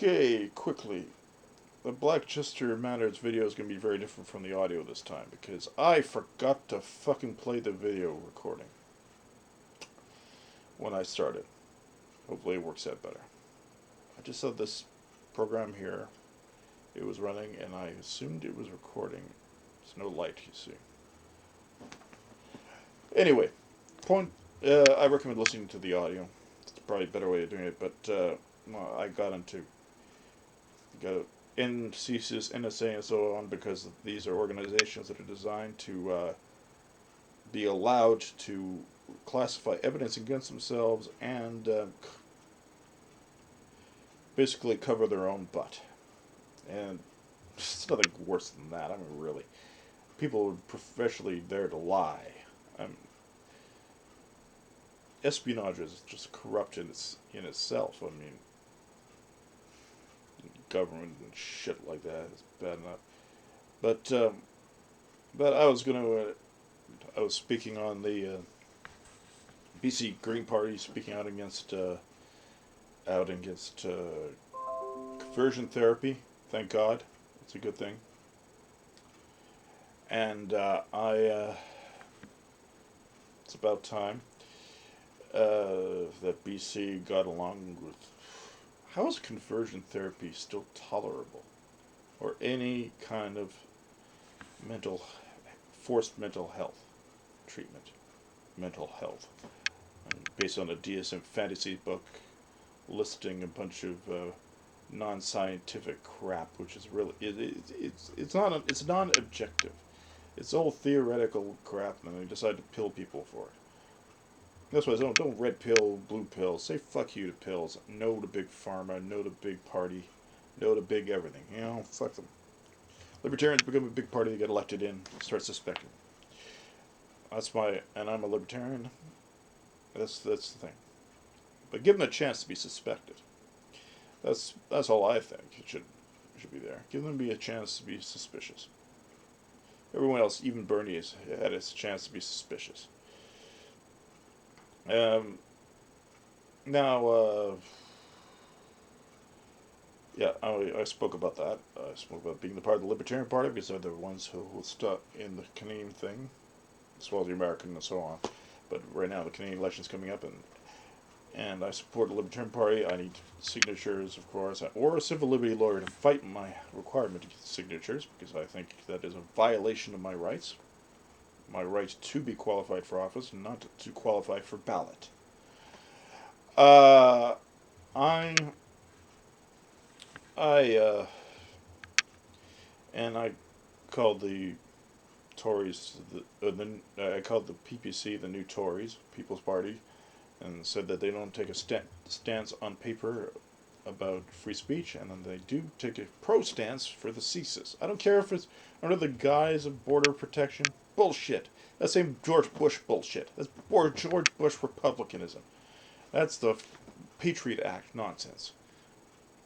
Okay, quickly. The Black Chester Matters video is going to be very different from the audio this time because I forgot to fucking play the video recording when I started. Hopefully it works out better. I just saw this program here. It was running and I assumed it was recording. There's no light, you see. Anyway, I recommend listening to the audio. It's probably a better way of doing it, but I got NCSIS, NSA, and so on because these are organizations that are designed to be allowed to classify evidence against themselves and basically cover their own butt. And it's nothing worse than that. I mean, really. People are professionally there to lie. Espionage is just corrupt in itself. I mean, government and shit like that is bad enough. But I was speaking on the BC Green Party, speaking out against conversion therapy. Thank God, it's a good thing. And it's about time that BC got along with. How is conversion therapy still tolerable, or any kind of forced mental health treatment, mental health, based on a DSM fantasy book listing a bunch of non-scientific crap, which is really it's non-objective. It's all theoretical crap, and they decide to pill people for it. That's why I don't red pill, blue pill. Say fuck you to pills. No to big pharma. No to big party. No to big everything. You know, fuck them. Libertarians become a big party. They get elected in. Start suspecting. And I'm a libertarian. That's the thing. But give them a chance to be suspected. That's all I think. It should be there. Give them a chance to be suspicious. Everyone else, even Bernie, has had his chance to be suspicious. Now, yeah, I spoke about that. I spoke about being the part of the Libertarian Party because they're the ones who will stuck in the Canadian thing, as well as the American and so on. But right now, the Canadian election's coming up, and I support the Libertarian Party. I need signatures, of course, or a civil liberty lawyer to fight my requirement to get signatures because I think that is a violation of my rights. My right to be qualified for office, not to qualify for ballot. I called the Tories, I called the PPC the new Tories, People's Party, and said that they don't take a stance on paper about free speech, and then they do take a pro stance for the CSIS. I don't care if it's under the guise of border protection. Bullshit. That's same George Bush bullshit. That's George Bush republicanism. That's the Patriot Act nonsense.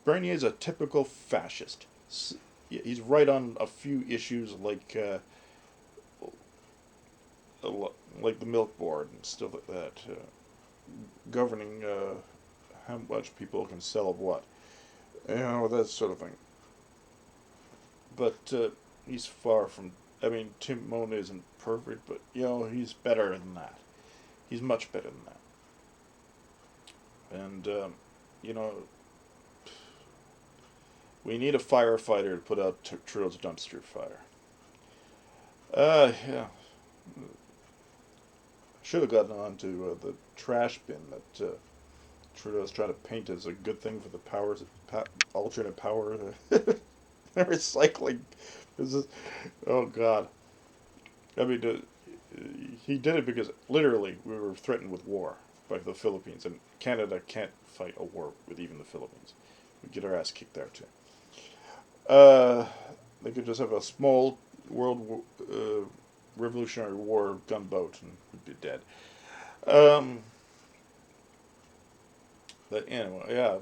Bernier is a typical fascist. He's right on a few issues like the milk board and stuff like that, governing how much people can sell of what, that sort of thing. But he's far from. I mean, Tim Moon isn't perfect, but he's better than that. He's much better than that. And we need a firefighter to put out Trudeau's dumpster fire. Yeah. Should have gotten on to the trash bin that Trudeau's trying to paint as a good thing for the alternate power recycling. Oh God. I mean, he did it because literally we were threatened with war by the Philippines, and Canada can't fight a war with even the Philippines. We get our ass kicked there too. They could just have a small world Revolutionary War gunboat and we'd be dead. But anyway, yeah.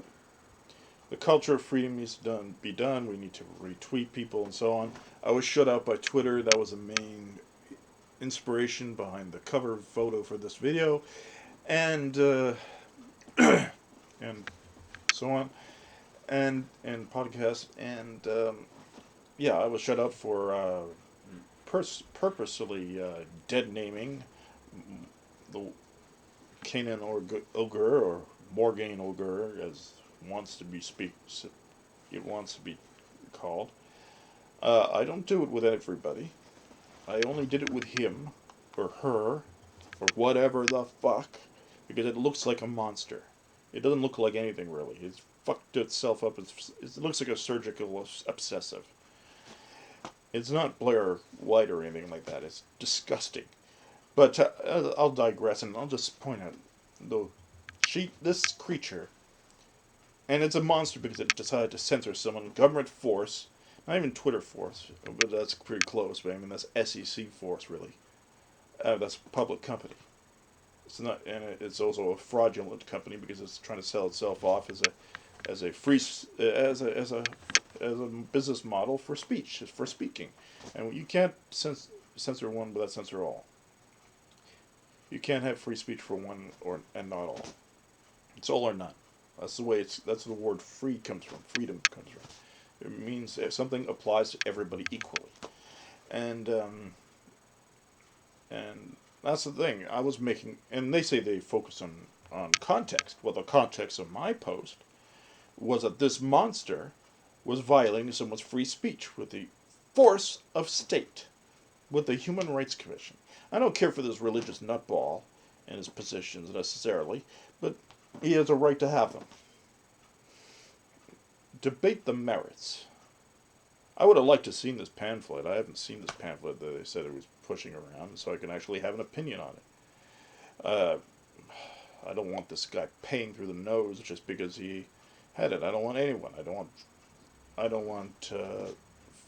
The culture of freedom needs to be done. We need to retweet people and so on. I was shut out by Twitter. That was the main inspiration behind the cover photo for this video. And and so on. and podcasts, and yeah, I was shut up for purposely dead naming the Canaan Ogre, or Morgaine Ogre, as wants to be it wants to be called. I don't do it with everybody. I only did it with him, or her, or whatever the fuck, because it looks like a monster. It doesn't look like anything really. It's fucked itself up. It looks like a surgical obsessive. It's not Blair White or anything like that. It's disgusting. But I'll digress, and I'll just point out though this creature, and it's a monster because it decided to censor someone. Government force, not even Twitter force, but that's pretty close. But I mean that's SEC force really. That's a public company. It's not, and it's also a fraudulent company because it's trying to sell itself off as a free as a business model for speech, for speaking, and you can't censor one without censor all. You can't have free speech for one and not all. It's all or none. That's the way that's the word free comes from. Freedom comes from. It means if something applies to everybody equally, and and that's the thing. I was making, and they say they focus on context. Well, the context of my post was that this monster was violating someone's free speech with the force of state, with the Human Rights Commission. I don't care for this religious nutball and his positions necessarily, but he has a right to have them. Debate the merits. I would have liked to have seen this pamphlet. I haven't seen this pamphlet that they said it was pushing around, so I can actually have an opinion on it. I don't want this guy paying through the nose just because he had it. I don't want anyone. I don't want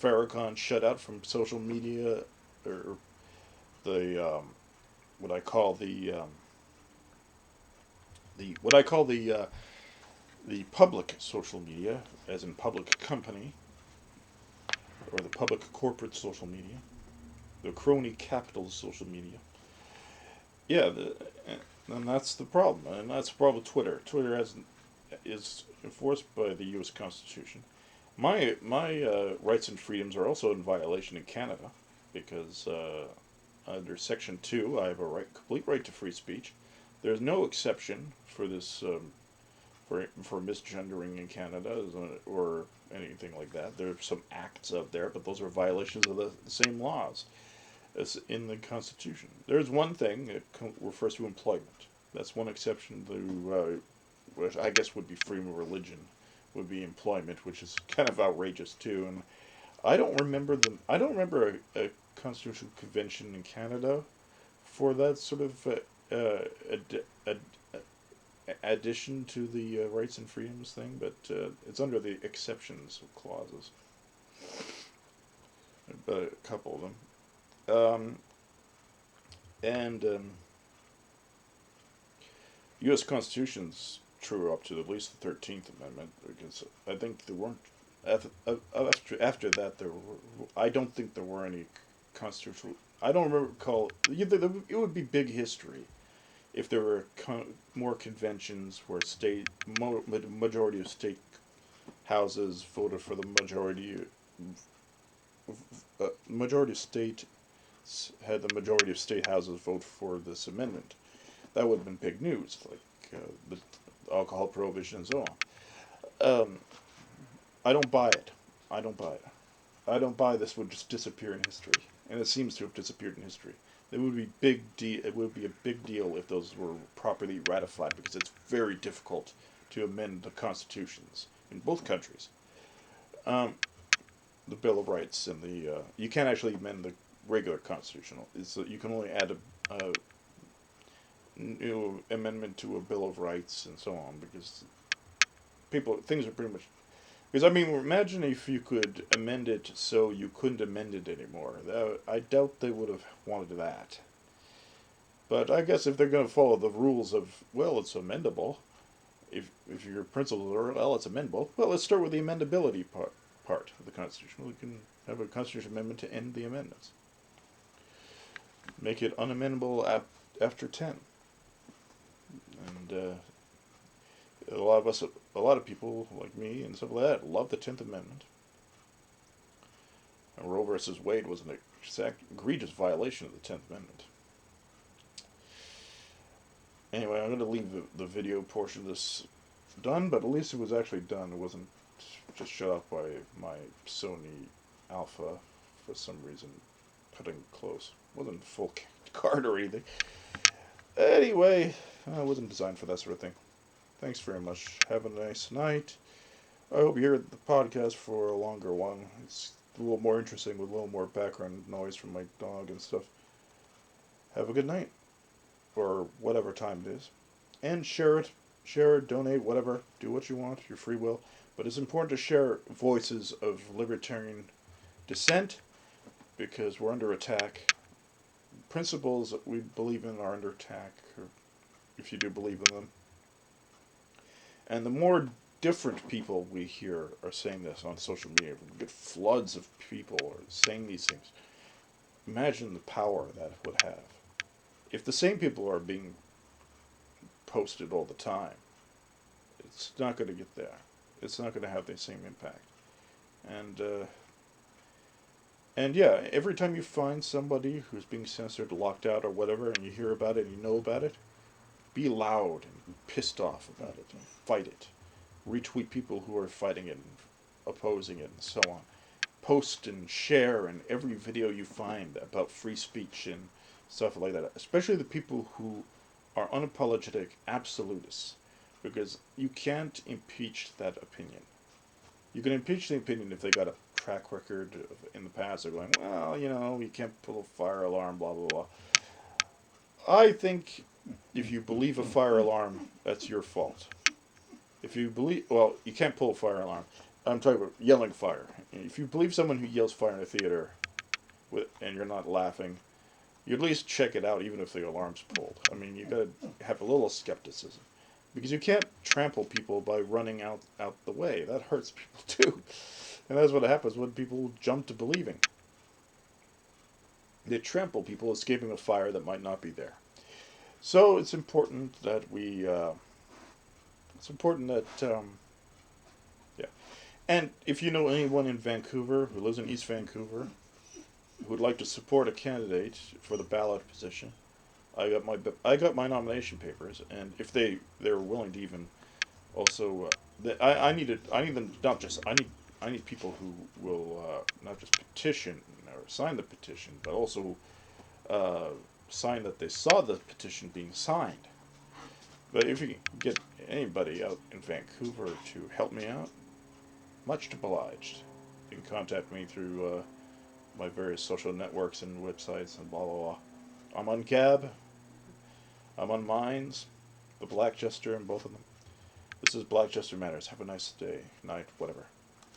Farrakhan shut out from social media, or the what I call the public social media, as in public company, or the public corporate social media, the crony capital social media. Yeah, and that's the problem, and that's the problem with Twitter. Twitter is enforced by the U.S. Constitution. My rights and freedoms are also in violation in Canada, because under Section 2, I have a complete right to free speech. There's no exception for this for misgendering in Canada, or anything like that. There are some acts out there, but those are violations of the same laws as in the Constitution. There's one thing that refers to employment. That's one exception to, which I guess would be freedom of religion, would be employment, which is kind of outrageous too. And I don't remember a constitutional convention in Canada for that sort of addition to the rights and freedoms thing, but it's under the exceptions clauses. But a couple of them. And U.S. Constitution's true up to at least the 13th Amendment, because I think there weren't after that there were. I don't think there were any constitutional. I don't recall. It would be big history if there were more conventions where majority of state houses voted for the majority of state had the majority of state houses vote for this amendment. That would have been big news, like the alcohol prohibition and so on. I don't buy it. I don't buy it. I don't buy this would just disappear in history, and it seems to have disappeared in history. It would be It would be a big deal if those were properly ratified, because it's very difficult to amend the constitutions in both countries. The Bill of Rights and the you can't actually amend the regular constitutional. You can only add a new amendment to a Bill of Rights and so on, because things are pretty much. Because I mean, imagine if you could amend it so you couldn't amend it anymore. I doubt they would have wanted that. But I guess if they're going to follow the rules of, well, it's amendable, if your principles are, well, it's amendable, well, let's start with the amendability part of the Constitution. We can have a constitutional amendment to end the amendments. Make it unamendable after 10. And a lot of us a lot of people like me and stuff like that love the 10th Amendment. And Roe versus Wade was an exact egregious violation of the 10th Amendment. Anyway, I'm going to leave the video portion of this done, but at least it was actually done. It wasn't just shut off by my Sony Alpha for some reason, cutting close. It wasn't full card or anything. Anyway, it wasn't designed for that sort of thing. Thanks very much. Have a nice night. I hope you hear the podcast for a longer one. It's a little more interesting with a little more background noise from my dog and stuff. Have a good night. Or whatever time it is. And share it, donate, whatever. Do what you want, your free will. But it's important to share voices of libertarian dissent because we're under attack. Principles that we believe in are under attack, or if you do believe in them. And the more different people we hear are saying this on social media, we get floods of people are saying these things. Imagine the power that would have. If the same people are being posted all the time, it's not going to get there. It's not going to have the same impact. And yeah, every time you find somebody who's being censored, locked out, or whatever, and you hear about it and you know about it, be loud and be pissed off about it and fight it. Retweet people who are fighting it and opposing it and so on. Post and share in every video you find about free speech and stuff like that. Especially the people who are unapologetic absolutists. Because you can't impeach that opinion. You can impeach the opinion if they got a track record in the past. They're going, well, you can't pull a fire alarm, blah, blah, blah. I think if you believe a fire alarm, that's your fault. If you believe, well, you can't pull a fire alarm. I'm talking about yelling fire. If you believe someone who yells fire in a theater and you're not laughing, you at least check it out even if the alarm's pulled. I mean, you got to have a little skepticism. Because you can't trample people by running out the way. That hurts people too. And that's what happens when people jump to believing. They trample people escaping a fire that might not be there. So it's important that yeah. And if you know anyone in Vancouver who lives in East Vancouver who would like to support a candidate for the ballot position, I got my nomination papers, and if they're willing to even also, I need them not just I need people who will not just petition or sign the petition, but also sign that they saw the petition being signed. But if you can get anybody out in Vancouver to help me out, much obliged. You can contact me through my various social networks and websites and blah blah blah. I'm on Gab. I'm on Minds, the Black Jester, and both of them. This is Black Jester Matters. Have a nice day, night, whatever.